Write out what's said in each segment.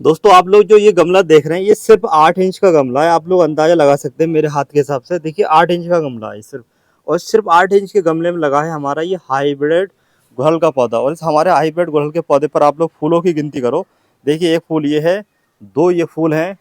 दोस्तों आप लोग जो ये गमला देख रहे हैं ये सिर्फ 8 इंच का गमला है। आप लोग अंदाजा लगा सकते हैं मेरे हाथ के हिसाब से। देखिए 8 इंच का गमला है सिर्फ, और सिर्फ 8 इंच के गमले में लगा है हमारा ये हाइब्रिड गुड़हल का पौधा। और इस हमारे हाइब्रिड गुड़हल के पौधे पर आप लोग फूलों की गिनती करो। देखिए एक फूल ये है, दो ये फूल हैं,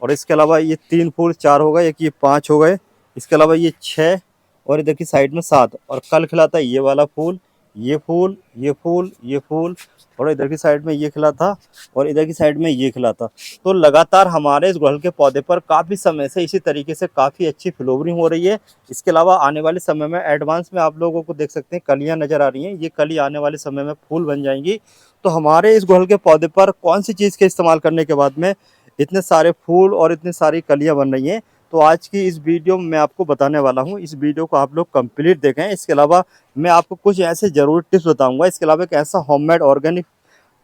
और इसके अलावा ये 3 फूल 4 हो गए, एक ये 5 हो गए, इसके अलावा ये 6, और इधर की साइड में 7। और कल खिला था ये वाला फूल, ये फूल, ये फूल, ये फूल, और इधर की साइड में ये खिला था, और इधर की साइड में ये खिला था। तो लगातार हमारे इस गुड़हल के पौधे पर काफ़ी समय से इसी तरीके से काफ़ी अच्छी फ्लावरिंग हो रही है। इसके अलावा आने वाले समय में एडवांस में आप लोगों को देख सकते हैं कलियां नज़र आ रही हैं। ये कली आने वाले समय में फूल बन जाएंगी। तो हमारे इस गुड़हल के पौधे पर कौन सी चीज़ के इस्तेमाल करने के बाद में इतने सारे फूल और इतनी सारी कलियां बन रही हैं, तो आज की इस वीडियो में मैं आपको बताने वाला हूं। इस वीडियो को आप लोग कंप्लीट देखें। इसके अलावा मैं आपको कुछ ऐसे ज़रूरी टिप्स बताऊंगा। इसके अलावा एक ऐसा होममेड ऑर्गेनिक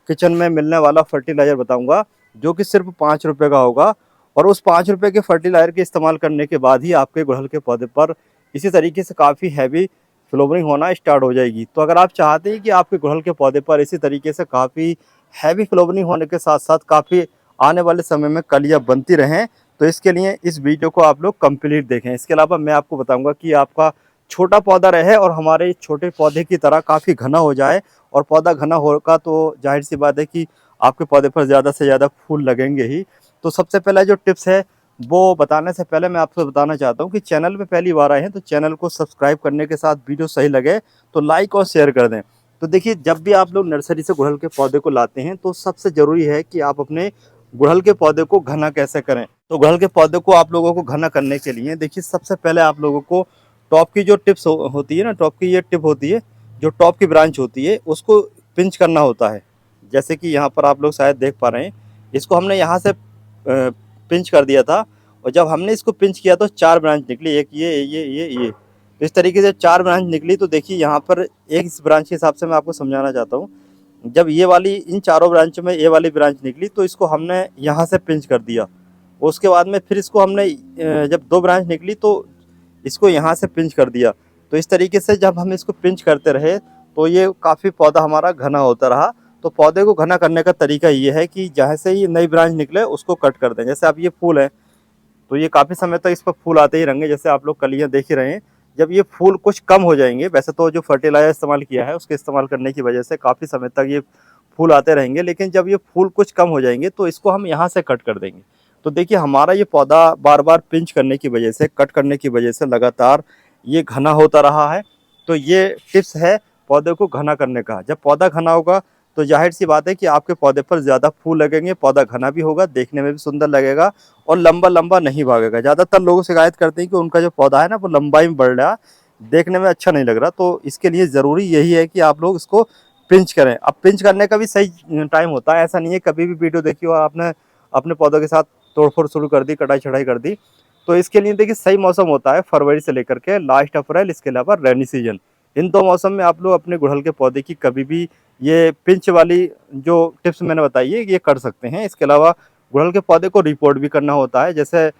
किचन में मिलने वाला फर्टिलाइज़र बताऊंगा जो कि सिर्फ 5 रुपये का होगा। और उस 5 रुपये के फर्टिलाइज़र के इस्तेमाल करने के बाद ही आपके गुड़हल के पौधे पर इसी तरीके से काफ़ी हैवी फ्लावरिंग होना स्टार्ट हो जाएगी। तो अगर आप चाहते हैं कि आपके गुड़हल के पौधे पर इसी तरीके से काफ़ी हैवी फ्लावरिंग होने के साथ साथ काफ़ी आने वाले समय में कलियां बनती रहें, तो इसके लिए इस वीडियो को आप लोग कंप्लीट देखें। इसके अलावा मैं आपको बताऊंगा कि आपका छोटा पौधा रहे और हमारे इस छोटे पौधे की तरह काफ़ी घना हो जाए। और पौधा घना होगा तो जाहिर सी बात है कि आपके पौधे पर ज़्यादा से ज़्यादा फूल लगेंगे ही। तो सबसे पहला जो टिप्स है वो बताने से पहले मैं आपसे बताना चाहता हूँ कि चैनल पे पहली बार आए हैं तो चैनल को सब्सक्राइब करने के साथ वीडियो सही लगे तो लाइक और शेयर कर दें। तो देखिए जब भी आप लोग नर्सरी से गुड़हल के पौधे को लाते हैं तो सबसे ज़रूरी है कि आप अपने गुड़हल के पौधे को घना कैसे करें। तो गुड़हल के पौधे को आप लोगों को घना करने के लिए देखिए सबसे पहले आप लोगों को टॉप की जो टिप्स होती है ना, टॉप की ये टिप होती है, जो टॉप की ब्रांच होती है उसको पिंच करना होता है। जैसे कि यहाँ पर आप लोग शायद देख पा रहे हैं, इसको हमने यहाँ से पिंच कर दिया था, और जब हमने इसको पिंच किया तो 4 ब्रांच निकली, एक ये। तो इस तरीके से 4 ब्रांच निकली। तो देखिए यहाँ पर एक इस ब्रांच के हिसाब से मैं आपको समझाना चाहता हूँ। जब ये वाली इन चारों ब्रांच में ये वाली ब्रांच निकली तो इसको हमने यहाँ से पिंच कर दिया। उसके बाद में फिर इसको हमने जब 2 ब्रांच निकली तो इसको यहाँ से पिंच कर दिया। तो इस तरीके से जब हम इसको पिंच करते रहे तो ये काफ़ी पौधा हमारा घना होता रहा। तो पौधे को घना करने का तरीका ये है कि जहाँ से ही नई ब्रांच निकले उसको कट कर दें। जैसे अब ये फूल है तो ये काफ़ी समय तक इस पर फूल आते ही रहेंगे, जैसे आप लोग कलियाँ देख ही रहे हैं। जब ये फूल कुछ कम हो जाएंगे, वैसे तो जो फर्टिलाइजर इस्तेमाल किया है उसके इस्तेमाल करने की वजह से काफ़ी समय तक ये फूल आते रहेंगे, लेकिन जब ये फूल कुछ कम हो जाएंगे तो इसको हम यहाँ से कट कर देंगे। तो देखिए हमारा ये पौधा बार बार पिंच करने की वजह से, कट करने की वजह से लगातार ये घना होता रहा है। तो ये टिप्स है पौधे को घना करने का। जब पौधा घना होगा तो जाहिर सी बात है कि आपके पौधे पर ज़्यादा फूल लगेंगे, पौधा घना भी होगा, देखने में भी सुंदर लगेगा और लंबा लंबा नहीं भागेगा। ज़्यादातर लोग शिकायत करते हैं कि उनका जो पौधा है ना वो लंबाई में बढ़ रहा, देखने में अच्छा नहीं लग रहा। तो इसके लिए ज़रूरी यही है कि आप लोग इसको पिंच करें। अब पिंच करने का भी सही टाइम होता है, ऐसा नहीं है कभी भी वीडियो देखी और आपने अपने पौधों के साथ तोड़फोड़ शुरू कर दी, कटाई छटाई कर दी। तो इसके लिए देखिए सही मौसम होता है फरवरी से लेकर के लास्ट अप्रैल, इसके अलावा रेनी सीजन। इन 2 मौसम में आप लोग अपने गुड़हल के पौधे की कभी भी ये पिंच वाली जो टिप्स मैंने बताई है ये कर सकते हैं। इसके अलावा गुड़हल के पौधे को रिपोर्ट भी करना होता है। जैसे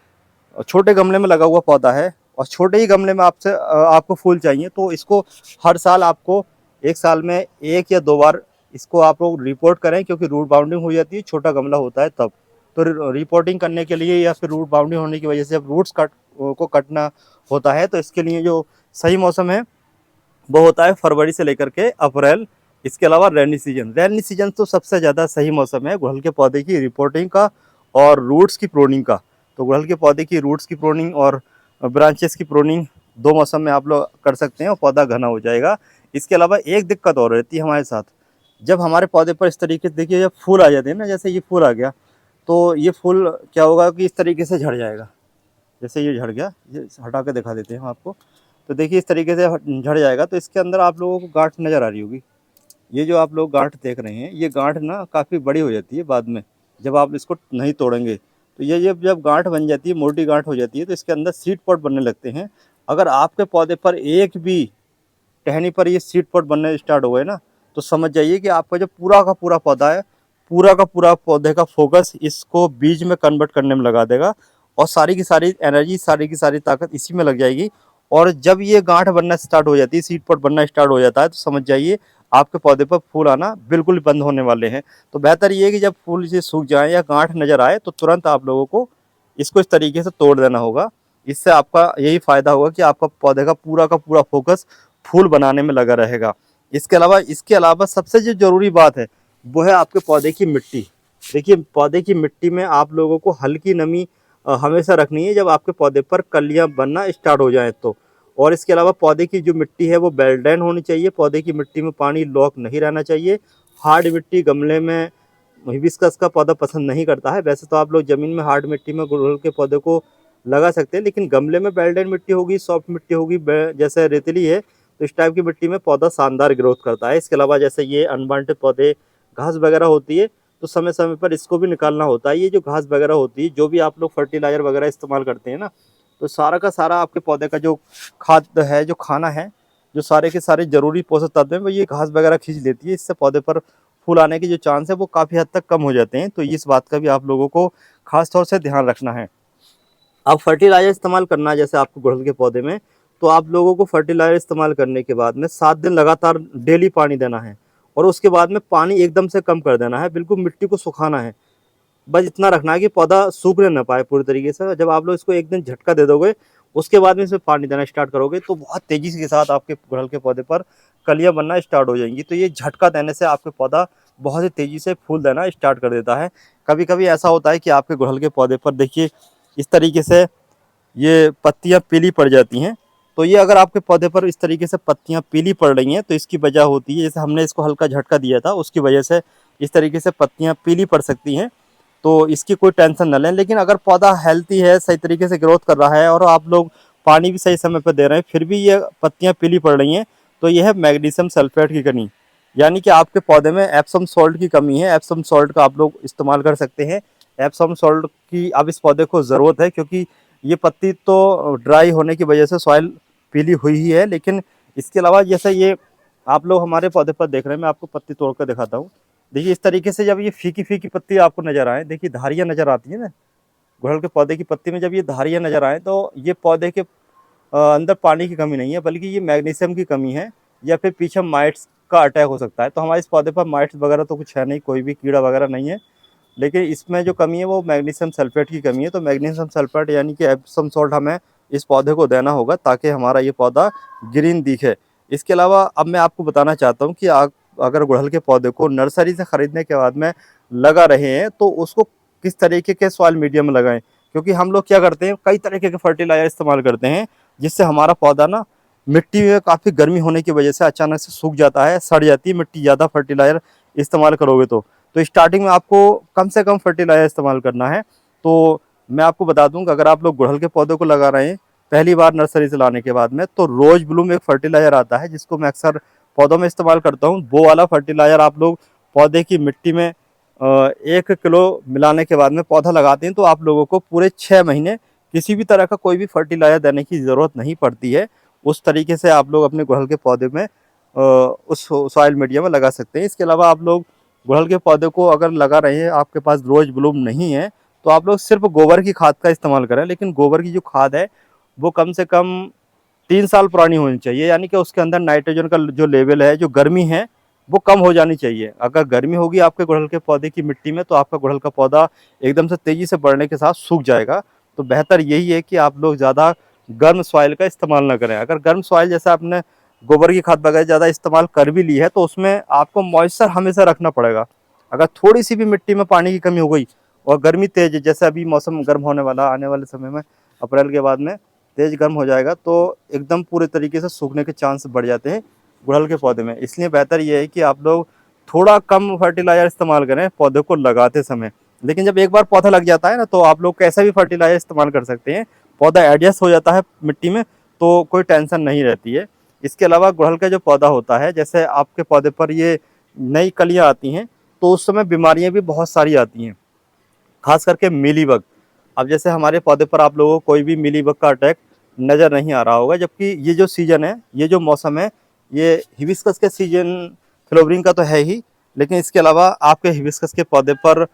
छोटे गमले में लगा हुआ पौधा है और छोटे ही गमले में आपको फूल चाहिए, तो इसको हर साल आपको 1 साल में 1 या 2 बार इसको आप लोग रिपोर्ट करें, क्योंकि रूट बाउंडिंग हो जाती है, छोटा गमला होता है तब। तो रिपोर्टिंग करने के लिए या फिर रूट बाउंडिंग होने की वजह से जब रूट्स को कटना होता है तो इसके लिए जो सही मौसम है वो होता है फरवरी से लेकर के अप्रैल। इसके अलावा रेनी सीजन तो सबसे ज़्यादा सही मौसम है गुड़हल के पौधे की रिपोर्टिंग का और रूट्स की प्रूनिंग का। तो गुड़हल के पौधे की रूट्स की प्रूनिंग और ब्रांचेस की प्रूनिंग 2 मौसम में आप लोग कर सकते हैं और पौधा घना हो जाएगा। इसके अलावा एक दिक्कत और रहती है हमारे साथ, जब हमारे पौधे पर इस तरीके से देखिए जब फूल आ जाते हैं ना, जैसे ये फूल आ गया तो ये फूल क्या होगा कि इस तरीके से झड़ जाएगा। जैसे ये झड़ गया, ये हटा के दिखा देते हैं हम आपको। तो देखिए इस तरीके से झड़ जाएगा। तो इसके अंदर आप लोगों को गांठ नज़र आ रही होगी। ये जो आप लोग गांठ देख रहे हैं ये गांठ ना काफ़ी बड़ी हो जाती है बाद में, जब आप इसको नहीं तोड़ेंगे। तो ये जब गांठ बन जाती है, मोटी गांठ हो जाती है, तो इसके अंदर सीड पॉट बनने लगते हैं। अगर आपके पौधे पर एक भी टहनी पर ये सीड पॉट बनने स्टार्ट हो गए ना, तो समझ जाइए कि आपका जो पूरा का पूरा पौधा है, पूरा का पूरा पौधे का फोकस इसको बीज में कन्वर्ट करने में लगा देगा और सारी की सारी एनर्जी, सारी की सारी ताकत इसी में लग जाएगी। और जब ये गांठ बनना स्टार्ट हो जाती है, सीड पॉट बनना स्टार्ट हो जाता है, तो समझ जाइए आपके पौधे पर फूल आना बिल्कुल बंद होने वाले हैं। तो बेहतर ये है कि जब फूल से सूख जाएँ या गांठ नज़र आए तो तुरंत आप लोगों को इसको इस तरीके से तोड़ देना होगा। इससे आपका यही फ़ायदा होगा कि आपका पौधे का पूरा फ़ोकस फूल बनाने में लगा रहेगा। इसके अलावा सबसे जो ज़रूरी बात है, वो है आपके पौधे की मिट्टी। देखिए, पौधे की मिट्टी में आप लोगों को हल्की नमी हमेशा रखनी है जब आपके पौधे पर कलियाँ बनना स्टार्ट हो जाएँ तो। और इसके अलावा पौधे की जो मिट्टी है वो वेल ड्रेन होनी चाहिए, पौधे की मिट्टी में पानी लॉक नहीं रहना चाहिए। हार्ड मिट्टी गमले में हिबिस्कस का पौधा पसंद नहीं करता है। वैसे तो आप लोग ज़मीन में हार्ड मिट्टी में गुड़हल के पौधे को लगा सकते हैं, लेकिन गमले में वेल ड्रेन मिट्टी होगी, सॉफ्ट मिट्टी होगी, जैसे रेतीली है, तो इस टाइप की मिट्टी में पौधा शानदार ग्रोथ करता है। इसके अलावा जैसे ये अनवांटेड पौधे, घास वगैरह होती है, तो समय समय पर इसको भी निकालना होता है। ये जो घास वगैरह होती है, जो भी आप लोग फर्टिलाइज़र वगैरह इस्तेमाल करते हैं ना, तो सारा का सारा आपके पौधे का जो खाद्य है, जो खाना है, जो सारे के सारे ज़रूरी पोषक तत्व हैं, वो ये घास वगैरह खींच लेती है। इससे पौधे पर फूल आने के जो चांस है वो काफ़ी हद तक कम हो जाते हैं। तो इस बात का भी आप लोगों को ख़ास तौर से ध्यान रखना है। अब फर्टिलाइज़र इस्तेमाल करना है जैसे आपको गुड़हल के पौधे में, तो आप लोगों को फर्टिलाइज़र इस्तेमाल करने के बाद में 7 दिन लगातार डेली पानी देना है, और उसके बाद में पानी एकदम से कम कर देना है, बिल्कुल मिट्टी को सुखाना है। बस इतना रखना है कि पौधा सूखने ना पाए पूरी तरीके से। जब आप लोग इसको एक दिन झटका दे दोगे, उसके बाद में इसमें पानी देना स्टार्ट करोगे, तो बहुत तेज़ी के साथ आपके गुड़हल के पौधे पर कलियाँ बनना स्टार्ट हो जाएँगी। तो ये झटका देने से आपके पौधा बहुत ही तेज़ी से फूल देना स्टार्ट कर देता है। कभी-कभी ऐसा होता है कि आपके गुड़हल के पौधे पर देखिए इस तरीके से ये पत्तियाँ पीली पड़ जाती हैं। तो ये अगर आपके पौधे पर इस तरीके से पत्तियाँ पीली पड़ रही हैं, तो इसकी वजह होती है, जैसे हमने इसको हल्का झटका दिया था, उसकी वजह से इस तरीके से पत्तियाँ पीली पड़ सकती हैं। तो इसकी कोई टेंशन ना लें। लेकिन अगर पौधा हेल्थी है, सही तरीके से ग्रोथ कर रहा है और आप लोग पानी भी सही समय पर दे रहे हैं, फिर भी ये पत्तियाँ पीली पड़ रही हैं, तो ये है मैग्नीशियम सल्फेट की कमी। यानी कि आपके पौधे में एप्सम सॉल्ट की कमी है। एप्सम सॉल्ट का आप लोग इस्तेमाल कर सकते हैं। एप्सम सॉल्ट की अब इस पौधे को ज़रूरत है, क्योंकि ये पत्ती तो ड्राई होने की वजह से सॉइल पीली हुई ही है। लेकिन इसके अलावा जैसे ये आप लोग हमारे पौधे पर देख रहे हैं, मैं आपको पत्ती तोड़ कर दिखाता हूँ। देखिए, इस तरीके से जब ये फीकी-फीकी पत्ती आपको नज़र आए, देखिए धारियाँ नज़र आती हैं ना, गुड़हल के पौधे की पत्ती में जब ये धारियाँ नज़र आएँ, तो ये पौधे के अंदर पानी की कमी नहीं है, बल्कि ये मैग्नीशियम की कमी है, या फिर पीछे माइट्स का अटैक हो सकता है। तो हमारे इस पौधे पर माइट्स वगैरह तो कुछ है नहीं, कोई भी कीड़ा वगैरह नहीं है, लेकिन इसमें जो कमी है वो मैग्नीशियम सल्फेट की कमी है। तो मैग्नीशियम सल्फेट यानी कि एप्सम सॉल्ट हमें इस पौधे को देना होगा, ताकि हमारा ये पौधा ग्रीन दिखे। इसके अलावा अब मैं आपको बताना चाहता हूँ कि आप अगर गुड़हल के पौधे को नर्सरी से ख़रीदने के बाद में लगा रहे हैं, तो उसको किस तरीके के सॉइल मीडियम में लगाएं। क्योंकि हम लोग क्या करते हैं, कई तरीके के फर्टिलाइज़र इस्तेमाल करते हैं, जिससे हमारा पौधा ना मिट्टी में काफ़ी गर्मी होने की वजह से अचानक से सूख जाता है, सड़ जाती है मिट्टी, ज़्यादा फर्टिलाइज़र इस्तेमाल करोगे तो स्टार्टिंग में आपको कम से कम फर्टिलाइज़र इस्तेमाल करना है। तो मैं आपको बता दूं कि अगर आप लोग गुड़हल के पौधे को लगा रहे हैं पहली बार नर्सरी से लाने के बाद में, तो रोज ब्लूम एक फर्टिलाइज़र आता है, जिसको मैं अक्सर पौधों में इस्तेमाल करता हूँ। वो वाला फर्टिलाइज़र आप लोग पौधे की मिट्टी में 1 किलो मिलाने के बाद में पौधा लगाते हैं, तो आप लोगों को पूरे 6 महीने किसी भी तरह का कोई भी फर्टिलाइज़र देने की ज़रूरत नहीं पड़ती है। उस तरीके से आप लोग अपने गुड़हल के पौधे में उस सॉइल मीडिया में लगा सकते हैं। इसके अलावा आप लोग गुड़हल के पौधे को अगर लगा रहे हैं, आपके पास रोज ब्लूम नहीं है, तो आप लोग सिर्फ गोबर की खाद का इस्तेमाल करें। लेकिन गोबर की जो खाद है वो कम से कम 3 साल पुरानी होनी चाहिए, यानी कि उसके अंदर नाइट्रोजन का जो लेवल है, जो गर्मी है, वो कम हो जानी चाहिए। अगर गर्मी होगी आपके गुड़हल के पौधे की मिट्टी में, तो आपका गुड़हल का पौधा एकदम से तेज़ी से बढ़ने के साथ सूख जाएगा। तो बेहतर यही है कि आप लोग ज़्यादा गर्म सॉइल का इस्तेमाल ना करें। अगर गर्म सॉइल जैसे आपने गोबर की खाद वगैरह ज़्यादा इस्तेमाल कर भी ली है, तो उसमें आपको मॉइस्चर हमेशा रखना पड़ेगा। अगर थोड़ी सी भी मिट्टी में पानी की कमी हो गई और गर्मी तेज है, जैसे अभी मौसम गर्म होने वाला, आने वाले समय में अप्रैल के बाद में तेज गर्म हो जाएगा, तो एकदम पूरे तरीके से सूखने के चांस बढ़ जाते हैं गुड़हल के पौधे में। इसलिए बेहतर ये है कि आप लोग थोड़ा कम फर्टिलाइज़र इस्तेमाल करें पौधे को लगाते समय। लेकिन जब एक बार पौधा लग जाता है ना, तो आप लोग कैसा भी फर्टिलाइज़र इस्तेमाल कर सकते हैं, पौधा एडजस्ट हो जाता है मिट्टी में, तो कोई टेंशन नहीं रहती है। इसके अलावा गुड़हल का जो पौधा होता है, जैसे आपके पौधे पर ये नई कलियाँ आती हैं, तो उस समय बीमारियाँ भी बहुत सारी आती हैं, खास करके मीलीबग। अब जैसे हमारे पौधे पर आप लोगों को कोई भी मीलीबग का अटैक नज़र नहीं आ रहा होगा, जबकि ये जो सीज़न है, ये जो मौसम है, ये हिबिस्कस के सीज़न फ्लावरिंग का तो है ही, लेकिन इसके अलावा आपके हिबिस्कस के पौधे पर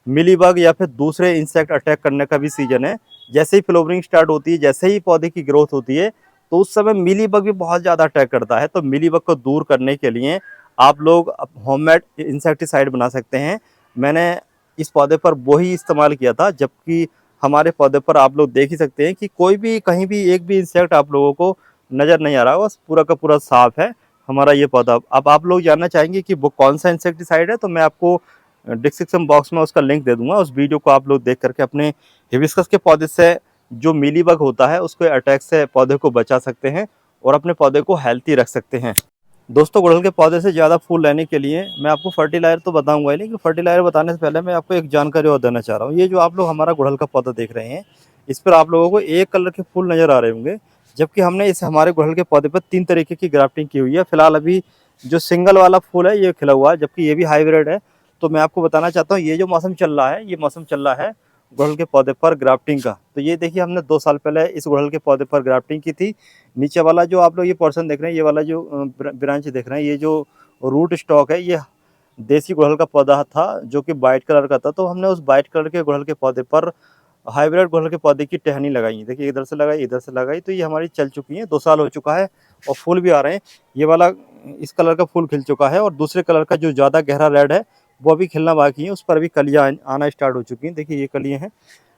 मिलीबग या फिर दूसरे इंसेक्ट अटैक करने का भी सीजन है। जैसे ही फ्लावरिंग स्टार्ट होती है, जैसे ही पौधे की ग्रोथ होती है, तो उस समय मिलीबग भी बहुत ज़्यादा अटैक करता है। तो मिलीबग को दूर करने के लिए आप लोग होममेड इंसेक्टिसाइड बना सकते हैं। मैंने इस पौधे पर वही इस्तेमाल किया था, जबकि हमारे पौधे पर आप लोग देख ही सकते हैं कि कोई भी कहीं भी एक भी इंसेक्ट आप लोगों को नज़र नहीं आ रहा, बस पूरा का पूरा साफ है हमारा ये पौधा। अब आप लोग जानना चाहेंगे कि वो कौन सा इंसेक्टिसाइड है, तो मैं आपको डिस्क्रिप्शन बॉक्स में उसका लिंक दे दूंगा। उस वीडियो को आप लोग देख करके अपने हिबिस्कस के पौधे से जो मीलीबग होता है उसके अटैक से पौधे को बचा सकते हैं और अपने पौधे को हेल्थी रख सकते हैं। दोस्तों, गुड़हल के पौधे से ज़्यादा फूल लेने के लिए मैं आपको फर्टिलाइजर तो बताऊंगा ही, लेकिन फर्टिलाइजर बताने से पहले मैं आपको एक जानकारी और देना चाह रहा हूँ। ये जो आप लोग हमारा गुड़हल का पौधा देख रहे हैं, इस पर आप लोगों को एक कलर के फूल नज़र आ रहे होंगे, जबकि हमने इस हमारे गुड़हल के पौधे पर 3 तरीके की ग्राफ्टिंग की हुई है। फिलहाल अभी जो सिंगल वाला फूल है ये खिला हुआ है, जबकि ये भी हाइब्रिड है। तो मैं आपको बताना चाहता हूँ, ये जो मौसम चल रहा है, ये मौसम चल रहा है गुड़हल के पौधे पर ग्राफ्टिंग का। तो ये देखिए, हमने 2 साल पहले इस गुड़हल के पौधे पर ग्राफ्टिंग की थी। नीचे वाला जो आप लोग ये पोर्शन देख रहे हैं, ये वाला जो ब्रांच देख रहे हैं, ये जो रूट स्टॉक है, ये देसी गुड़हल का पौधा था जो कि वाइट कलर का था। तो हमने उस वाइट कलर के गुड़हल के पौधे पर हाइब्रिड गुड़हल के पौधे की टहनी लगाई। देखिए, इधर से लगाई, इधर से लगाई, तो ये हमारी चल चुकी है, 2 साल हो चुका है और फूल भी आ रहे हैं। ये वाला इस कलर का फूल खिल चुका है और दूसरे कलर का जो ज़्यादा गहरा रेड है वो अभी खिलना बाकी है, उस पर भी कलियाँ आना स्टार्ट हो चुकी हैं। देखिए, ये कलियाँ हैं।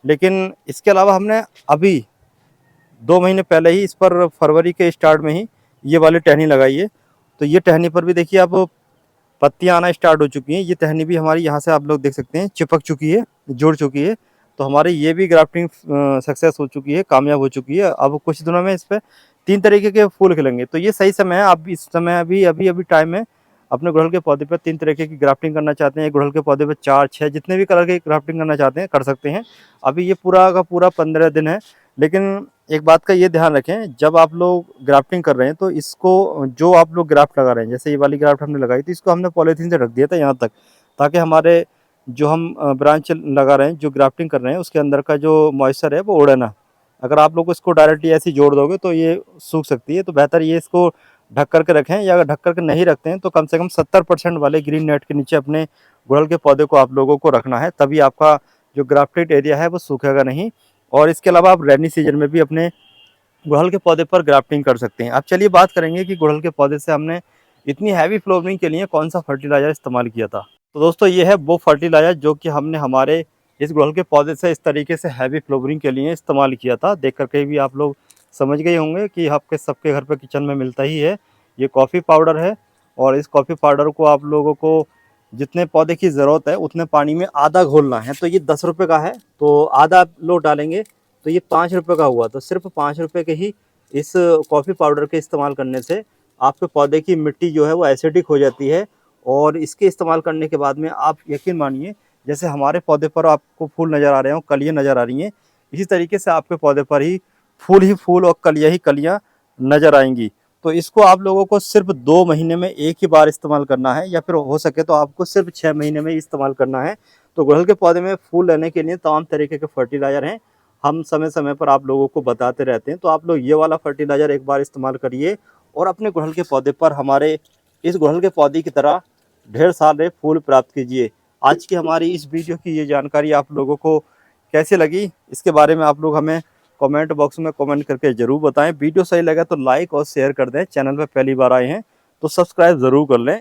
लेकिन इसके अलावा हमने अभी 2 महीने पहले ही इस पर फरवरी के स्टार्ट में ही ये वाली टहनी लगाई है। तो ये टहनी पर भी देखिए अब पत्तियां आना स्टार्ट हो चुकी हैं। ये टहनी भी हमारी यहाँ से आप लोग देख सकते हैं चिपक चुकी है, जुड़ चुकी है। तो हमारी ये भी ग्राफ्टिंग सक्सेस हो चुकी है, कामयाब हो चुकी है। अब कुछ दिनों में इस पर 3 तरीके के फूल खिलेंगे। तो ये सही समय है। आप इस समय अभी टाइम है, अपने गुड़हल के पौधे पर 3 तरीके की ग्राफ्टिंग करना चाहते हैं, गुड़हल के पौधे पर 4, 6 जितने भी कलर की ग्राफ्टिंग करना चाहते हैं कर सकते हैं। अभी ये पूरा का पूरा 15 दिन है। लेकिन एक बात का ये ध्यान रखें, जब आप लोग ग्राफ्टिंग कर रहे हैं तो इसको जो आप लोग ग्राफ्ट लगा रहे हैं, जैसे ये वाली ग्राफ्ट हमने लगाई थी, इसको हमने पॉलीथीन से ढक दिया था यहाँ तक, ताकि हमारे जो हम ब्रांच लगा रहे हैं, जो ग्राफ्टिंग कर रहे हैं, उसके अंदर का जो मॉइस्चर है वो उड़े ना। अगर आप लोग इसको डायरेक्टली ऐसे जोड़ दोगे तो ये सूख सकती है। तो बेहतर ये इसको ढक करके रखें, या अगर ढक करके नहीं रखते हैं तो कम से कम 70% वाले ग्रीन नेट के नीचे अपने गुड़हल के पौधे को आप लोगों को रखना है, तभी आपका जो ग्राफ्टेड एरिया है वो सूखेगा नहीं। और इसके अलावा आप रेनी सीजन में भी अपने गुड़हल के पौधे पर ग्राफ्टिंग कर सकते हैं। अब चलिए बात करेंगे कि गुड़हल के पौधे से हमने इतनी हैवी फ्लावरिंग के लिए कौन सा फर्टिलाइजर इस्तेमाल किया था। तो दोस्तों, ये है वो फर्टिलाइजर जो कि हमने हमारे इस गुड़हल के पौधे से इस तरीके से हैवी फ्लावरिंग के लिए इस्तेमाल किया था। देख करके भी आप लोग समझ गए होंगे कि आपके सबके घर पर किचन में मिलता ही है। ये कॉफ़ी पाउडर है और इस कॉफ़ी पाउडर को आप लोगों को जितने पौधे की ज़रूरत है उतने पानी में आधा घोलना है। तो ये 10 रुपये का है, तो आधा लोग डालेंगे तो ये 5 रुपये का हुआ। तो सिर्फ 5 रुपये के ही इस कॉफ़ी पाउडर के इस्तेमाल करने से आपके पौधे की मिट्टी जो है वो एसिडिक हो जाती है। और इसके इस्तेमाल करने के बाद में आप यकीन मानिए, जैसे हमारे पौधे पर आपको फूल नज़र आ रहे हों, कलियाँ नज़र आ रही हैं, इसी तरीके से आपके पौधे पर ही फूल और कलियाँ ही कलियाँ नज़र आएंगी। तो इसको आप लोगों को सिर्फ 2 महीने में एक ही बार इस्तेमाल करना है, या फिर हो सके तो आपको सिर्फ 6 महीने में इस्तेमाल करना है। तो गुड़हल के पौधे में फूल लेने के लिए तमाम तरीके के फर्टिलाइज़र हैं, हम समय समय पर आप लोगों को बताते रहते हैं। तो आप लोग ये वाला फर्टिलाइज़र एक बार इस्तेमाल करिए और अपने गुड़हल के पौधे पर हमारे इस गुड़हल के पौधे की तरह ढेर सारे फूल प्राप्त कीजिए। आज की हमारी इस वीडियो की ये जानकारी आप लोगों को कैसे लगी, इसके बारे में आप लोग हमें कमेंट बॉक्स में कमेंट करके ज़रूर बताएं। वीडियो सही लगा तो लाइक और शेयर कर दें। चैनल पर पहली बार आए हैं तो सब्सक्राइब ज़रूर कर लें।